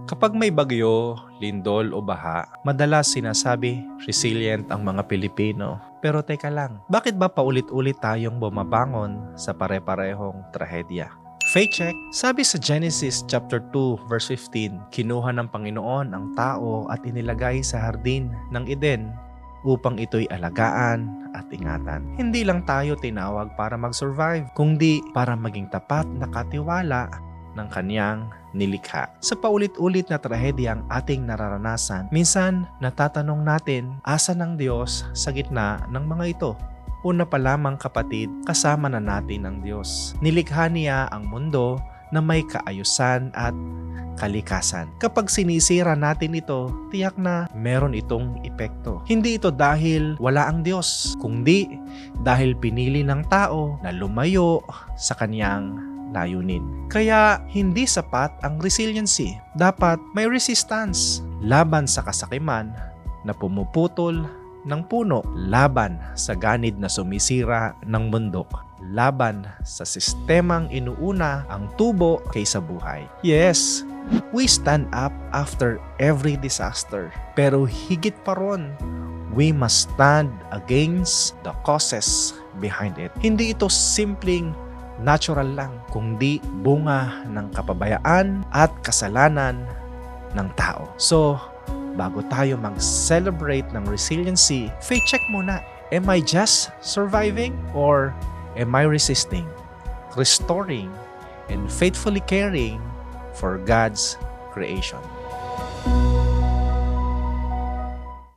Kapag may bagyo, lindol o baha, madalas sinasabi resilient ang mga Pilipino. Pero teka lang, bakit ba paulit-ulit tayong bumabangon sa pare-parehong trahedya? Fact check, sabi sa Genesis chapter 2 verse 15, kinuha ng Panginoon ang tao at inilagay sa hardin ng Eden upang ito'y alagaan at ingatan. Hindi lang tayo tinawag para mag-survive, kundi para maging tapat na katiwala ng kanyang nilikha. Sa paulit-ulit na trahedya ang ating nararanasan, minsan natatanong natin, asa ng Diyos sa gitna ng mga ito? Una pa lamang kapatid, kasama na natin ang Diyos. Nilikha niya ang mundo na may kaayusan at kalikasan. Kapag sinisira natin ito, tiyak na meron itong epekto. Hindi ito dahil wala ang Diyos, kundi dahil pinili ng tao na lumayo sa kanyang layunin. Kaya hindi sapat ang resiliency. Dapat may resistance laban sa kasakiman na pumuputol ng puno, laban sa ganid na sumisira ng bundok, laban sa sistemang inuuna ang tubo kaysa buhay. Yes, we stand up after every disaster. Pero higit pa ron, we must stand against the causes behind it. Hindi ito simpleng natural lang, kundi bunga ng kapabayaan at kasalanan ng tao. So, bago tayo mag-celebrate ng resiliency, faith check muna. Am I just surviving or am I resisting, restoring, and faithfully caring for God's creation?